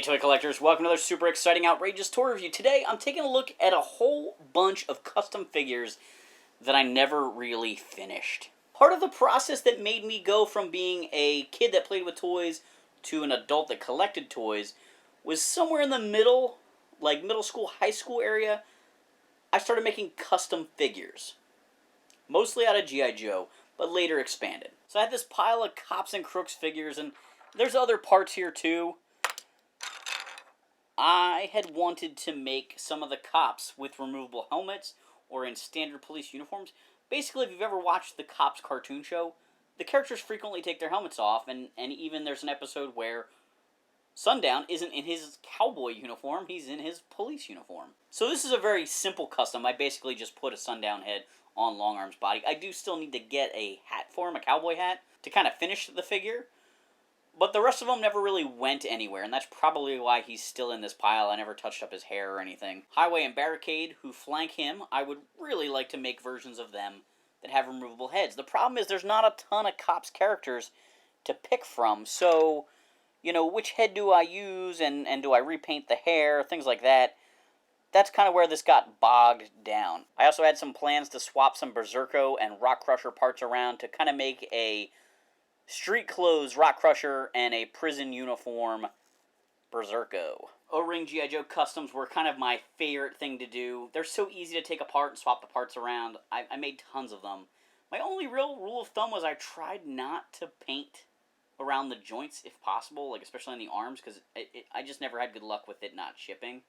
Hey toy collectors, welcome to another super exciting, outrageous toy review. Today I'm taking a look at a whole bunch of custom figures that I never really finished. Part of the process that made me go from being a kid that played with toys to an adult that collected toys was somewhere in the middle, like middle school, high school area. I started making custom figures. Mostly out of G.I. Joe, but later expanded. So I had this pile of Cops and Crooks figures, and there's other parts here too. I had wanted to make some of the cops with removable helmets or in standard police uniforms. Basically, if you've ever watched the Cops cartoon show, the characters frequently take their helmets off, and even there's an episode where Sundown isn't in his cowboy uniform, he's in his police uniform. So this is a very simple custom. I basically just put a Sundown head on Longarm's body. I do still need to get a hat for him, a cowboy hat, to kind of finish the figure. But the rest of them never really went anywhere, and that's probably why he's still in this pile. I never touched up his hair or anything. Highway and Barricade, who flank him, I would really like to make versions of them that have removable heads. The problem is there's not a ton of Cops characters to pick from, so, you know, which head do I use, and do I repaint the hair, things like that. That's kind of where this got bogged down. I also had some plans to swap some Berserko and Rock Crusher parts around to kind of make a street clothes Rock Crusher and a prison uniform Berserko. O-Ring G.I. Joe customs were kind of my favorite thing to do. They're so easy to take apart and swap the parts around. I made tons of them. My only real rule of thumb was I tried not to paint around the joints if possible, like especially on the arms, because I just never had good luck with it not shipping.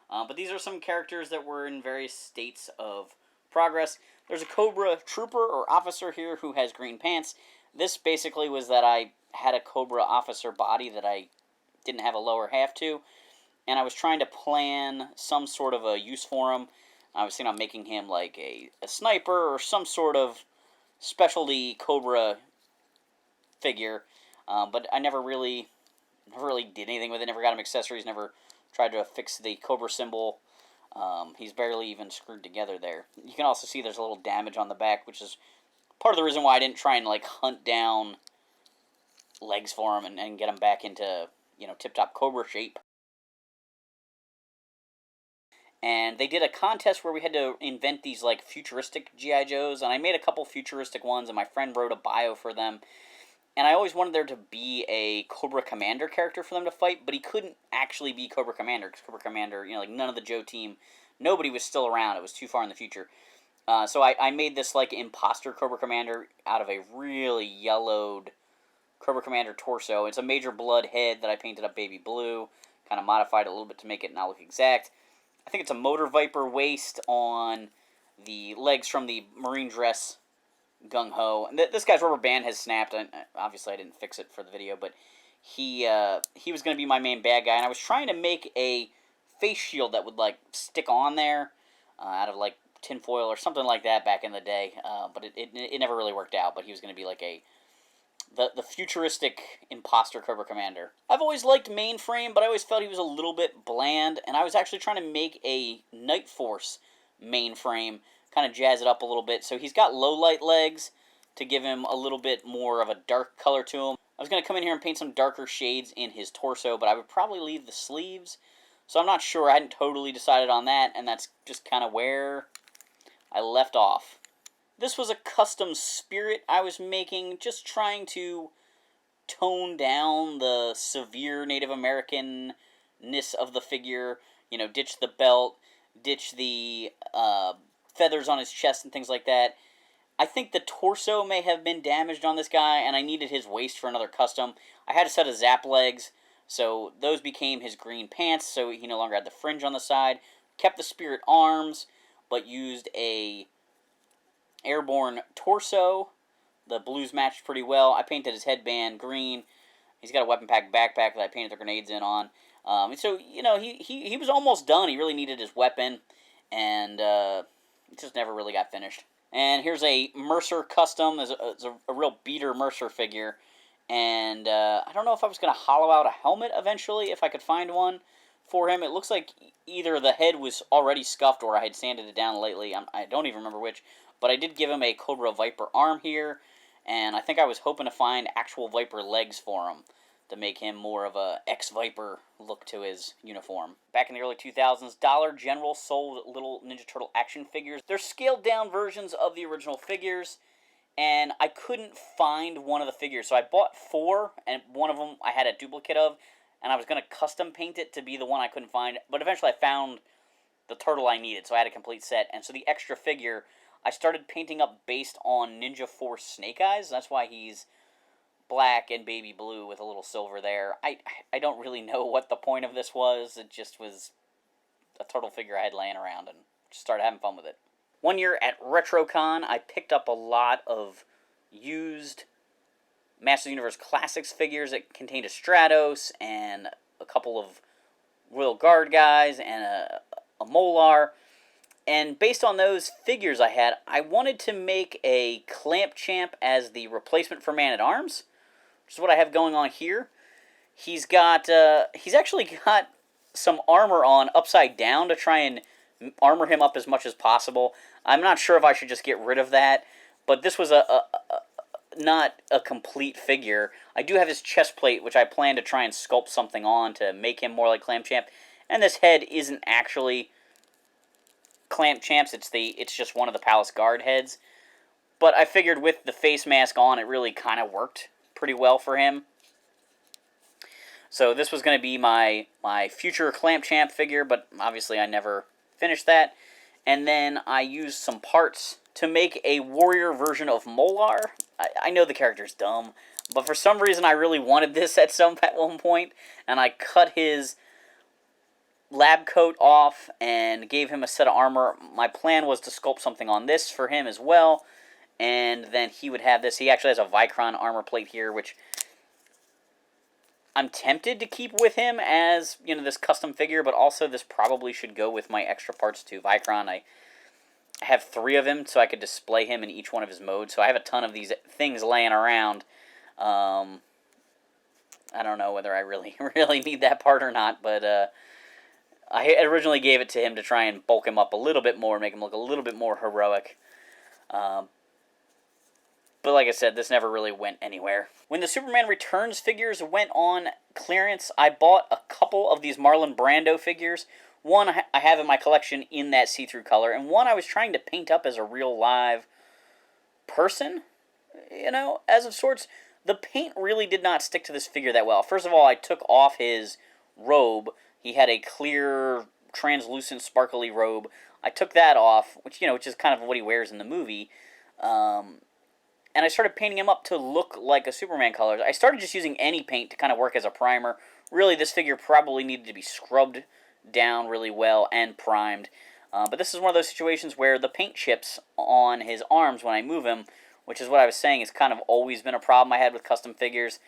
But these are some characters that were in various states of progress. There's a Cobra trooper or officer here who has green pants. This basically was that I had a Cobra officer body that I didn't have a lower half to, and I was trying to plan some sort of a use for him. I was thinking of making him like a sniper or some sort of specialty Cobra figure, but I never really did anything with it, never got him accessories, never tried to fix the Cobra symbol. He's barely even screwed together there. You can also see there's a little damage on the back, which is part of the reason why I didn't try and like hunt down legs for him and get him back into, you know, tip-top Cobra shape. And they did a contest where we had to invent these like futuristic G.I. Joes, and I made a couple futuristic ones, and my friend wrote a bio for them. And I always wanted there to be a Cobra Commander character for them to fight, but he couldn't actually be Cobra Commander, because Cobra Commander, you know, like none of the Joe team, nobody was still around. It was too far in the future. So I made this like imposter Cobra Commander out of a really yellowed Cobra Commander torso. It's a Major Blood head that I painted up baby blue, kind of modified it a little bit to make it not look exact. I think it's a Motor Viper waist on the legs from the Marine Dress Gung Ho. This guy's rubber band has snapped. Obviously I didn't fix it for the video, but he was going to be my main bad guy, and I was trying to make a face shield that would like stick on there out of like tinfoil or something like that back in the day, but it never really worked out. But he was going to be like the futuristic imposter Cobra Commander. I've always liked Mainframe, but I always felt he was a little bit bland, and I was actually trying to make a Night Force Mainframe, kind of jazz it up a little bit. So he's got low light legs to give him a little bit more of a dark color to him. I was going to come in here and paint some darker shades in his torso, but I would probably leave the sleeves. So I'm not sure. I hadn't totally decided on that, and that's just kind of where I left off. This was a custom Spirit I was making, just trying to tone down the severe Native American-ness of the figure. You know, ditch the belt, ditch the feathers on his chest and things like that. I think the torso may have been damaged on this guy, and I needed his waist for another custom. I had a set of Zap legs, so those became his green pants, so he no longer had the fringe on the side. Kept the Spirit arms, but used a airborne torso. The blues matched pretty well. I painted his headband green. He's got a weapon pack backpack that I painted the grenades in on. And so, you know, he was almost done. He really needed his weapon, and it just never really got finished. And here's a Mercer custom. It's a real beater Mercer figure. And I don't know if I was going to hollow out a helmet eventually, if I could find one for him. It looks like either the head was already scuffed or I had sanded it down lately. I don't even remember which. But I did give him a Cobra Viper arm here. And I think I was hoping to find actual Viper legs for him to make him more of a ex-Viper look to his uniform. Back in the early 2000s, Dollar General sold little Ninja Turtle action figures. They're scaled-down versions of the original figures, and I couldn't find one of the figures. So I bought 4, and one of them I had a duplicate of, and I was going to custom paint it to be the one I couldn't find. But eventually I found the turtle I needed, so I had a complete set. And so the extra figure, I started painting up based on Ninja Force Snake Eyes. That's why he's black and baby blue with a little silver there. I don't really know what the point of this was. It just was a turtle figure I had laying around and just started having fun with it. One year at RetroCon, I picked up a lot of used Masters of the Universe Classics figures that contained a Stratos and a couple of Royal Guard guys and a Molar. And based on those figures I had, I wanted to make a Clamp Champ as the replacement for Man-at-Arms, which is what I have going on here. He's actually got some armor on upside down to try and armor him up as much as possible. I'm not sure if I should just get rid of that, but this was not a complete figure. I do have his chest plate, which I plan to try and sculpt something on to make him more like Clamp Champ. And this head isn't actually Clamp Champ's, it's just one of the Palace Guard heads. But I figured with the face mask on, it really kind of worked pretty well for him. So this was going to be my future Clamp Champ figure, but obviously I never finished that. And then I used some parts to make a warrior version of Molar. I know the character's dumb, but for some reason I really wanted this at one point, and I cut his lab coat off and gave him a set of armor. My plan was to sculpt something on this for him as well, and then he would have this. He actually has a Vicron armor plate here, which I'm tempted to keep with him as, you know, this custom figure, but also this probably should go with my extra parts too. Vicron, I have 3 of him, so I could display him in each one of his modes. So I have a ton of these things laying around. I don't know whether I really need that part or not, but I originally gave it to him to try and bulk him up a little bit more, make him look a little bit more heroic. But like I said, this never really went anywhere. When the Superman Returns figures went on clearance, I bought a couple of these Marlon Brando figures. One I have in my collection in that see-through color, and one I was trying to paint up as a real live person, you know, as of sorts. The paint really did not stick to this figure that well. First of all, I took off his robe. He had a clear, translucent, sparkly robe. I took that off, which is kind of what he wears in the movie. And I started painting him up to look like a Superman color. I started just using any paint to kind of work as a primer. Really, this figure probably needed to be scrubbed down really well and primed. But this is one of those situations where the paint chips on his arms when I move him, which is what I was saying, has kind of always been a problem I had with custom figures.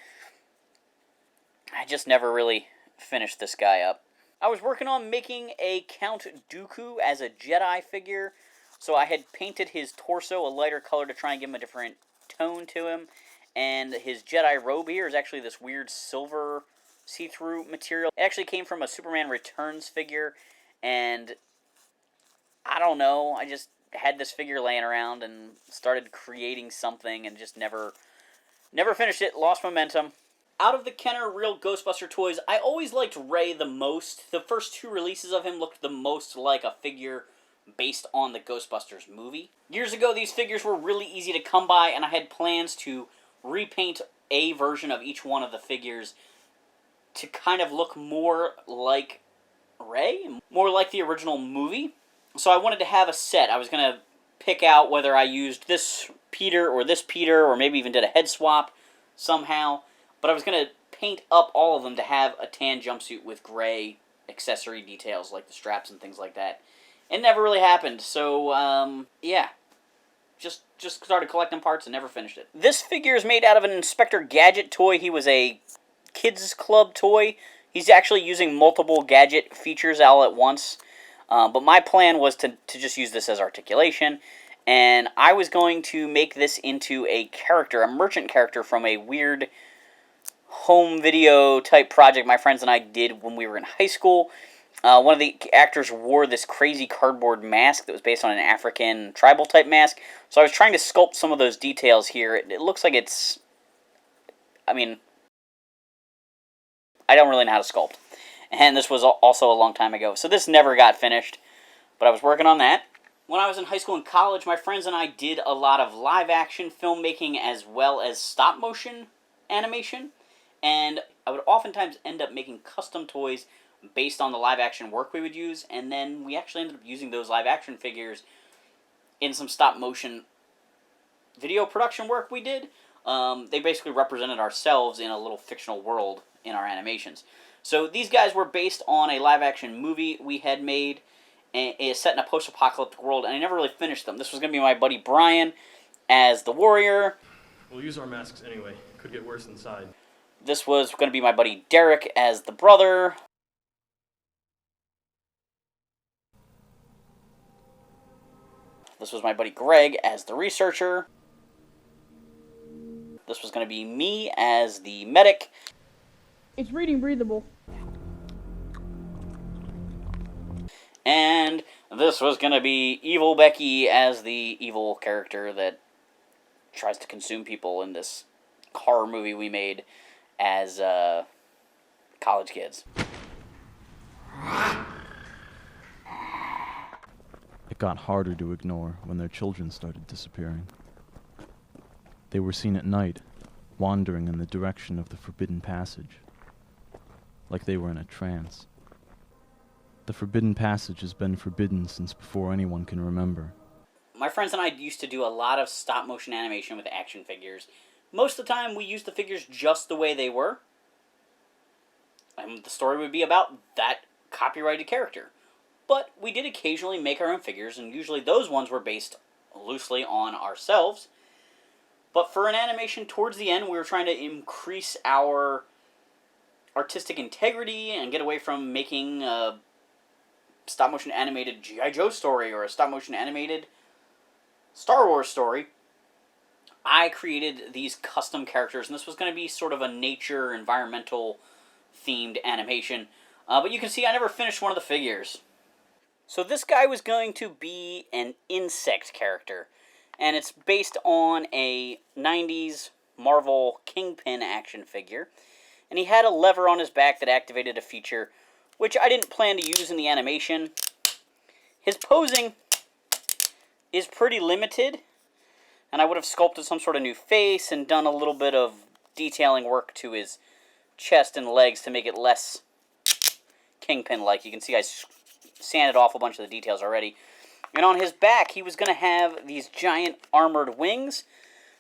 I just never really finished this guy up. I was working on making a Count Dooku as a Jedi figure, so I had painted his torso a lighter color to try and give him a different tone to him, and his Jedi robe here is actually this weird silver see-through material. It actually came from a Superman Returns figure, and I don't know, I just had this figure laying around and started creating something and just never finished it, lost momentum. Out of the Kenner Real Ghostbuster toys, I always liked Ray the most. The first 2 releases of him looked the most like a figure based on the Ghostbusters movie. Years ago, these figures were really easy to come by, and I had plans to repaint a version of each one of the figures to kind of look more like Ray, more like the original movie. So I wanted to have a set. I was going to pick out whether I used this Peter, or maybe even did a head swap somehow. But I was going to paint up all of them to have a tan jumpsuit with gray accessory details like the straps and things like that. It never really happened, so, yeah. Just started collecting parts and never finished it. This figure is made out of an Inspector Gadget toy. He was a Kids Club toy. He's actually using multiple gadget features all at once. But my plan was to just use this as articulation. And I was going to make this into a character, a merchant character from a weird home video type project my friends and I did when we were in high school. One of the actors wore this crazy cardboard mask that was based on an African tribal type mask. So I was trying to sculpt some of those details here. It looks like it's, I mean, I don't really know how to sculpt. And this was also a long time ago. So this never got finished, but I was working on that. When I was in high school and college, my friends and I did a lot of live-action filmmaking as well as stop-motion animation. And I would oftentimes end up making custom toys based on the live-action work we would use. And then we actually ended up using those live-action figures in some stop-motion video production work we did. They basically represented ourselves in a little fictional world in our animations. So these guys were based on a live-action movie we had made, and it's set in a post-apocalyptic world, and I never really finished them. This was going to be my buddy Brian as the warrior. We'll use our masks anyway. Could get worse inside. This was going to be my buddy Derek as the brother. This was my buddy Greg as the researcher. This was going to be me as the medic. It's reading breathable. And this was going to be Evil Becky as the evil character that tries to consume people in this horror movie we made as college kids. It got harder to ignore when their children started disappearing. They were seen at night, wandering in the direction of the Forbidden Passage, like they were in a trance. The Forbidden Passage has been forbidden since before anyone can remember. My friends and I used to do a lot of stop-motion animation with action figures. Most of the time, we used the figures just the way they were. And the story would be about that copyrighted character. But we did occasionally make our own figures, and usually those ones were based loosely on ourselves. But for an animation towards the end, we were trying to increase our artistic integrity and get away from making a stop-motion animated G.I. Joe story or a stop-motion animated Star Wars story. I created these custom characters, and this was going to be sort of a nature, environmental themed animation. But you can see I never finished one of the figures. So this guy was going to be an insect character, and it's based on a 90s Marvel Kingpin action figure. And he had a lever on his back that activated a feature, which I didn't plan to use in the animation. His posing is pretty limited, and I would have sculpted some sort of new face and done a little bit of detailing work to his chest and legs to make it less Kingpin-like. You can see I sanded off a bunch of the details already. And on his back, he was going to have these giant armored wings.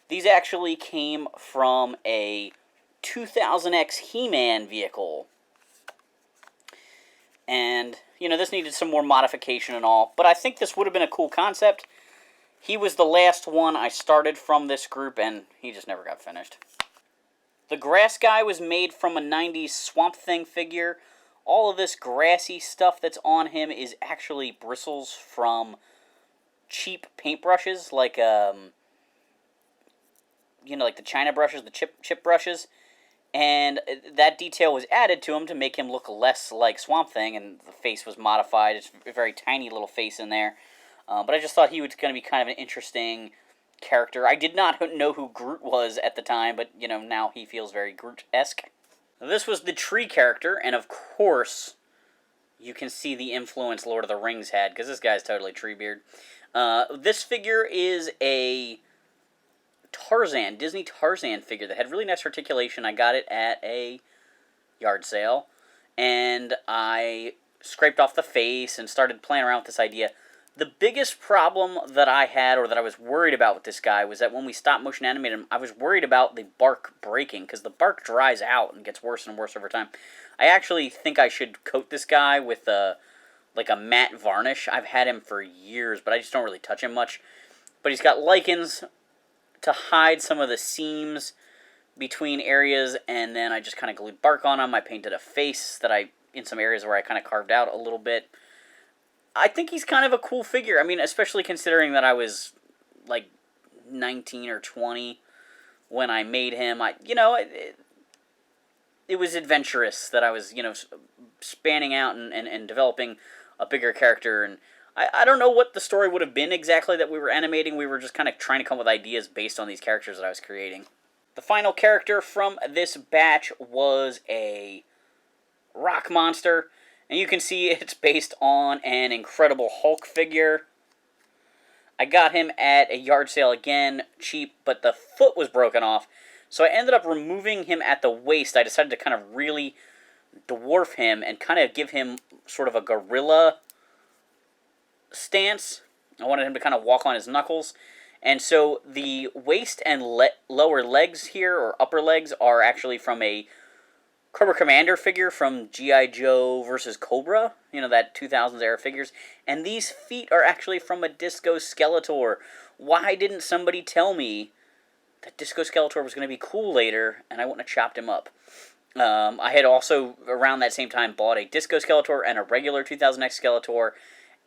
These actually came from a 2000X He-Man vehicle. And, you know, this needed some more modification and all, but I think this would have been a cool concept. He was the last one I started from this group, and he just never got finished. The grass guy was made from a 90s Swamp Thing figure. All of this grassy stuff that's on him is actually bristles from cheap paintbrushes, like, you know, like the China brushes, the chip brushes. And that detail was added to him to make him look less like Swamp Thing, and the face was modified. It's a very tiny little face in there. But I just thought he was going to be kind of an interesting character. I did not know who Groot was at the time, but, you know, now he feels very Groot-esque. This was the tree character, and of course, you can see the influence Lord of the Rings had, because this guy's totally Treebeard. This figure is a Tarzan, Disney Tarzan figure that had really nice articulation. I got it at a yard sale, and I scraped off the face and started playing around with this idea. The biggest problem that I had, or that I was worried about with this guy, was that when we stop motion animated him, I was worried about the bark breaking, because the bark dries out and gets worse and worse over time. I actually think I should coat this guy with like a matte varnish. I've had him for years, but I just don't really touch him much. But he's got lichens to hide some of the seams between areas, and then I just kind of glued bark on him. I painted a face that in some areas where I kind of carved out a little bit. I think he's kind of a cool figure. I mean, especially considering that I was like 19 or 20 when I made him. It was adventurous that I was, spanning out and developing a bigger character. And I don't know what the story would have been exactly that we were animating. We were just kind of trying to come up with ideas based on these characters that I was creating. The final character from this batch was a rock monster. And you can see it's based on an Incredible Hulk figure. I got him at a yard sale again, cheap, but the foot was broken off. So I ended up removing him at the waist. I decided to kind of really dwarf him and kind of give him sort of a gorilla stance. I wanted him to kind of walk on his knuckles. And so the waist and lower legs here, or upper legs, are actually from a Cobra Commander figure from G.I. Joe versus Cobra, you know, that 2000s era figures. And these feet are actually from a Disco Skeletor. Why didn't somebody tell me that Disco Skeletor was going to be cool later, and I wouldn't have chopped him up? I had also, around that same time, bought a Disco Skeletor and a regular 2000X Skeletor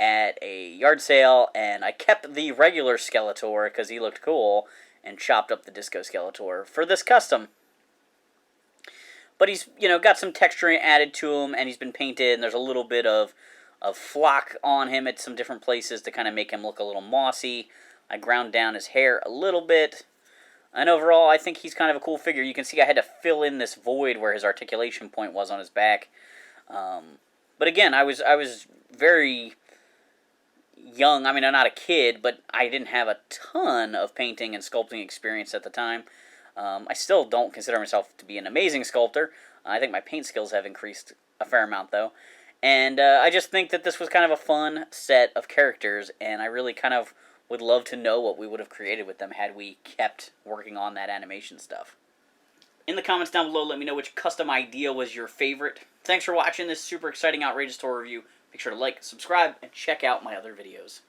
at a yard sale, and I kept the regular Skeletor because he looked cool, and chopped up the Disco Skeletor for this custom. But he's, you know, got some texture added to him, and he's been painted, and there's a little bit of flock on him at some different places to kind of make him look a little mossy. I ground down his hair a little bit. And overall, I think he's kind of a cool figure. You can see I had to fill in this void where his articulation point was on his back. But again, I was very young. I mean, I'm not a kid, but I didn't have a ton of painting and sculpting experience at the time. I still don't consider myself to be an amazing sculptor. I think my paint skills have increased a fair amount, though. And I just think that this was kind of a fun set of characters, and I really kind of would love to know what we would have created with them had we kept working on that animation stuff. In the comments down below, let me know which custom idea was your favorite. Thanks for watching this super exciting, outrageous toy review. Make sure to like, subscribe, and check out my other videos.